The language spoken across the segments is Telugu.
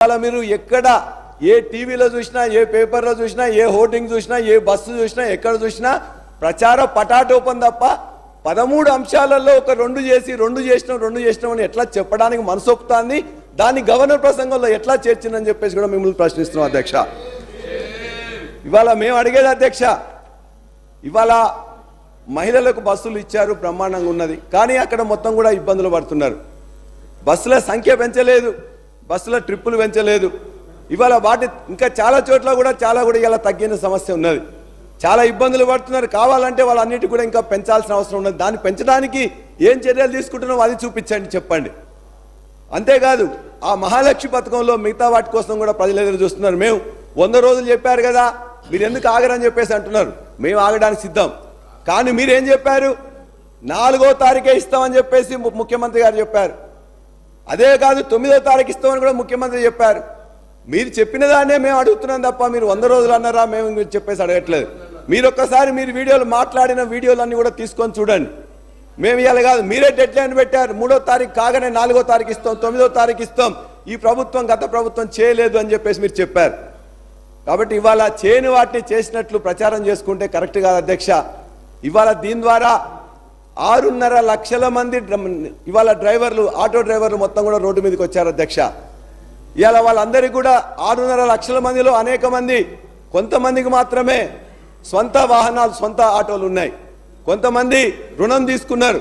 ఇవాళ మీరు ఎక్కడ ఏ టీవీలో చూసినా ఏ పేపర్లో చూసినా ఏ హోర్డింగ్ చూసినా ఏ బస్సు చూసినా ఎక్కడ చూసినా ప్రచార పటాటోపం తప్ప 13 అంశాలలో ఒక రెండు చేసినాం అని ఎట్లా చెప్పడానికి మనసొప్పుతాంది. దాన్ని గవర్నర్ ప్రసంగంలో ఎట్లా చేర్చిందని చెప్పేసి కూడా మిమ్మల్ని ప్రశ్నిస్తున్నాం అధ్యక్ష. ఇవాళ మేము అడిగేది అధ్యక్ష, ఇవాళ మహిళలకు బస్సులు ఇచ్చారు, బ్రహ్మాండంగా ఉన్నది. కానీ అక్కడ మొత్తం కూడా ఇబ్బందులు పడుతున్నారు. బస్సుల సంఖ్య పెంచలేదు, బస్సుల ట్రిప్పులు పెంచలేదు. ఇవాళ వాటి ఇంకా చాలా చోట్ల కూడా ఇలా తగ్గిన సమస్య ఉన్నది. చాలా ఇబ్బందులు పడుతున్నారు. కావాలంటే వాళ్ళన్నిటి కూడా ఇంకా పెంచాల్సిన అవసరం ఉన్నది. దాన్ని పెంచడానికి ఏం చర్యలు తీసుకుంటున్నామో అది చూపించండి, చెప్పండి. అంతేకాదు ఆ మహాలక్ష్మి పథకంలో మిగతా వాటి కోసం కూడా ప్రజలు ఎదురు చూస్తున్నారు. మేము 100 రోజులు చెప్పారు కదా, మీరు ఎందుకు ఆగరని చెప్పేసి అంటున్నారు. మేము ఆగడానికి సిద్ధం. కానీ మీరేం చెప్పారు, 4వ తారీఖే ఇస్తామని చెప్పేసి ముఖ్యమంత్రి గారు చెప్పారు. అదే కాదు 9వ తారీఖు ఇస్తామని కూడా ముఖ్యమంత్రి చెప్పారు. మీరు చెప్పిన దాన్నే మేము అడుగుతున్నాం తప్ప మీరు 100 రోజులు అన్నారా మేము చెప్పేసి అడగట్లేదు. మీరు ఒక్కసారి మీరు వీడియోలు మాట్లాడిన వీడియోలన్నీ కూడా తీసుకొని చూడండి. మేము ఇవాళ కాదు, మీరే డెడ్ లైన్ పెట్టారు. 3వ తారీఖు కాగానే 4వ తారీఖు ఇస్తాం, 9వ తారీఖు ఇస్తాం. ఈ ప్రభుత్వం గత ప్రభుత్వం చేయలేదు అని చెప్పేసి మీరు చెప్పారు. కాబట్టి ఇవాళ చేయని వాటిని చేసినట్లు ప్రచారం చేసుకుంటే కరెక్ట్ కాదు అధ్యక్ష. ఇవాళ దీని ద్వారా 6.5 లక్షల మంది ఇవాళ డ్రైవర్లు, ఆటో డ్రైవర్లు మొత్తం కూడా రోడ్డు మీదకి వచ్చారు అధ్యక్ష. ఇవాళ వాళ్ళందరికీ కూడా 6.5 లక్షల మందిలో అనేక మంది, కొంతమందికి మాత్రమే సొంత వాహనాలు, సొంత ఆటోలు ఉన్నాయి. కొంతమంది రుణం తీసుకున్నారు.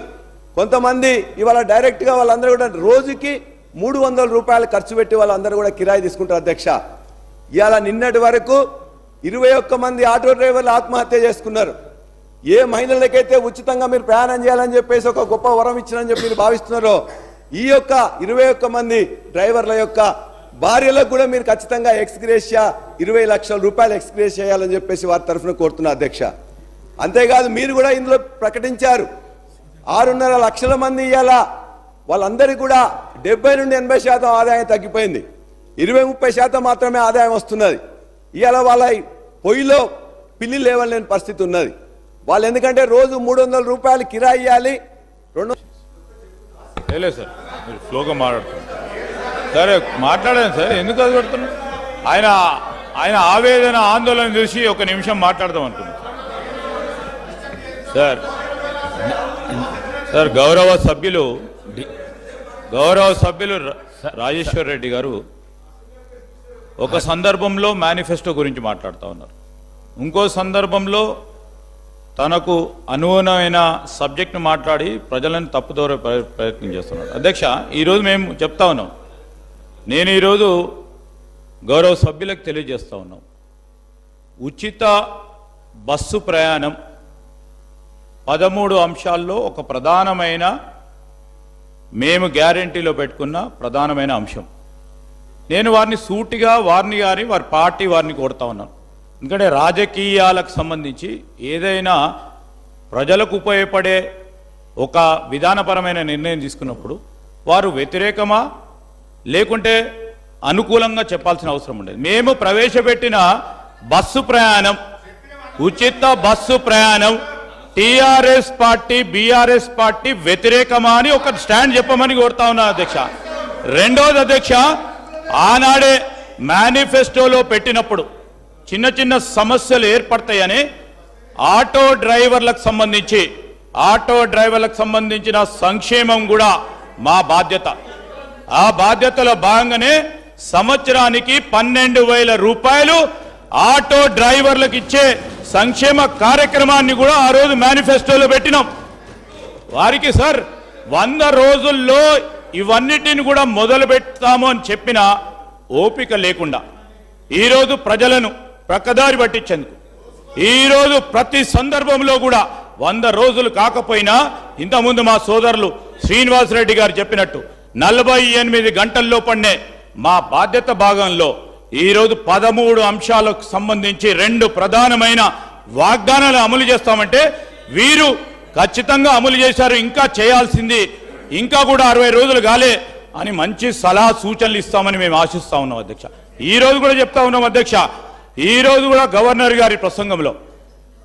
కొంతమంది ఇవాళ డైరెక్ట్గా వాళ్ళందరూ కూడా రోజుకి 300 రూపాయలు ఖర్చు పెట్టి వాళ్ళందరూ కూడా కిరాయి తీసుకుంటారు అధ్యక్ష. ఇవాళ నిన్నటి వరకు 21 మంది ఆటో డ్రైవర్లు ఆత్మహత్య చేసుకున్నారు. ఏ మహిళలకైతే ఉచితంగా మీరు ప్రయాణం చేయాలని చెప్పేసి ఒక గొప్ప వరం ఇచ్చినని చెప్పి మీరు భావిస్తున్నారో, ఈ యొక్క 21 మంది డ్రైవర్ల యొక్క భార్యలకు కూడా మీరు ఖచ్చితంగా ఎక్స్గ్రేషియా 20 లక్షల రూపాయలు ఎక్స్గ్రేషియా చేయాలని చెప్పేసి వారి తరఫున కోరుతున్నా అధ్యక్ష. అంతేకాదు మీరు కూడా ఇందులో ప్రకటించారు 6.5 లక్షల మంది ఇవాళ వాళ్ళందరికీ కూడా 70 నుండి 80% ఆదాయం తగ్గిపోయింది. 20-30% మాత్రమే ఆదాయం వస్తున్నది. ఇవాళ వాళ్ళ పొయ్యిలో పిల్లి లేవలేని పరిస్థితి ఉన్నది. వాళ్ళు ఎందుకంటే రోజు 300 రూపాయలు కిరాయి ఇవ్వాలి. సార్ మీరు స్లోగా మాట్లాడుతున్నారు. సరే మాట్లాడాను సార్, ఎందుకు అది పెడుతున్నారు? ఆయన ఆవేదన ఆందోళన చూసి ఒక నిమిషం మాట్లాడదాం అనుకున్నాను సార్. గౌరవ సభ్యులు రాజేశ్వర్ రెడ్డి గారు ఒక సందర్భంలో మేనిఫెస్టో గురించి మాట్లాడుతూ ఉన్నారు. ఇంకో సందర్భంలో తనకు అనుగుణమైన సబ్జెక్ట్ను మాట్లాడి ప్రజలను తప్పుదోరే ప్రయత్నం చేస్తున్నారు. అధ్యక్ష, ఈరోజు మేము చెప్తా ఉన్నాం, నేను ఈరోజు గౌరవ సభ్యులకు తెలియజేస్తా ఉన్నాం, ఉచిత బస్సు ప్రయాణం 13 అంశాల్లో ఒక ప్రధానమైన, మేము గ్యారంటీలో పెట్టుకున్న ప్రధానమైన అంశం. నేను వారిని సూటిగా వారిని వారి పార్టీ వారిని కోరుతా ఉన్నాను. ఎందుకంటే రాజకీయాలకు సంబంధించి ఏదైనా ప్రజలకు ఉపయోగపడే ఒక విధానపరమైన నిర్ణయం తీసుకున్నప్పుడు వారు వ్యతిరేకమా లేకుంటే అనుకూలంగా చెప్పాల్సిన అవసరం ఉండేది. మేము ప్రవేశపెట్టిన బస్సు ప్రయాణం, ఉచిత బస్సు ప్రయాణం టీఆర్ఎస్ పార్టీ, బీఆర్ఎస్ పార్టీ వ్యతిరేకమా అని ఒక స్టాండ్ చెప్పమని కోరుతా ఉన్నా అధ్యక్ష. రెండోది అధ్యక్ష, ఆనాడే మేనిఫెస్టోలో పెట్టినప్పుడు చిన్న చిన్న సమస్యలు ఏర్పడతాయని ఆటో డ్రైవర్లకు సంబంధించిన సంక్షేమం కూడా మా బాధ్యత. ఆ బాధ్యతలో భాగంగానే సంవత్సరానికి 12,000 రూపాయలు ఆటో డ్రైవర్లకు ఇచ్చే సంక్షేమ కార్యక్రమాన్ని కూడా ఆ రోజు మేనిఫెస్టోలో పెట్టినాం. వారికి సార్ 100 రోజుల్లో ఇవన్నిటిని కూడా మొదలు పెడతాము అని చెప్పిన ఓపిక లేకుండా ఈరోజు ప్రజలను ప్రక్కదారి పట్టించేందుకు ఈరోజు ప్రతి సందర్భంలో కూడా 100 రోజులు కాకపోయినా ఇంతకుముందు మా సోదరులు శ్రీనివాసరెడ్డి గారు చెప్పినట్టు 48 గంటల్లో పడినే మా బాధ్యత భాగంలో ఈరోజు 13 అంశాలకు సంబంధించి 2 ప్రధానమైన వాగ్దానాలు అమలు చేస్తామంటే వీరు ఖచ్చితంగా అమలు చేశారు. ఇంకా చేయాల్సింది ఇంకా కూడా 60 రోజులు కాలే అని మంచి సలహా సూచనలు ఇస్తామని మేము ఆశిస్తా ఉన్నాం అధ్యక్ష. ఈ రోజు కూడా చెప్తా ఉన్నాం అధ్యక్ష, ఈ రోజు కూడా గవర్నర్ గారి ప్రసంగంలో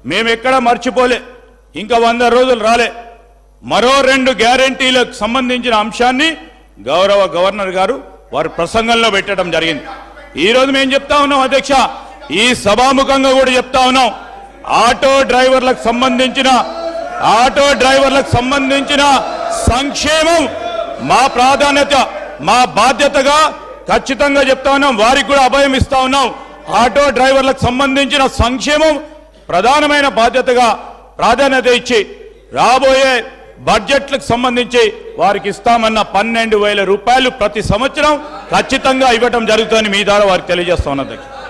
మేము ఎక్కడ మర్చిపోలే, ఇంకా 100 రోజులు రాలే, మరో 2 గ్యారంటీలకు సంబంధించిన అంశాన్ని గౌరవ గవర్నర్ గారు వారి ప్రసంగంలో పెట్టడం జరిగింది. ఈ రోజు మేము చెప్తా ఉన్నాం అధ్యక్ష, ఈ సభాముఖంగా కూడా చెప్తా ఉన్నాం, ఆటో డ్రైవర్లకు సంబంధించిన సంక్షేమం మా ప్రాధాన్యత, మా బాధ్యతగా ఖచ్చితంగా చెప్తా ఉన్నాం. వారికి కూడా అభయం ఇస్తా ఉన్నాం. ఆటో డ్రైవర్లకు సంబంధించిన సంక్షేమం ప్రధానమైన బాధ్యతగా ప్రాధాన్యత ఇచ్చి రాబోయే బడ్జెట్లకు సంబంధించి వారికి ఇస్తామన్న 12,000 రూపాయలు ప్రతి సంవత్సరం ఖచ్చితంగా ఇవ్వటం జరుగుతుందని మీ ద్వారా వారికి తెలియజేస్తా ఉన్నది.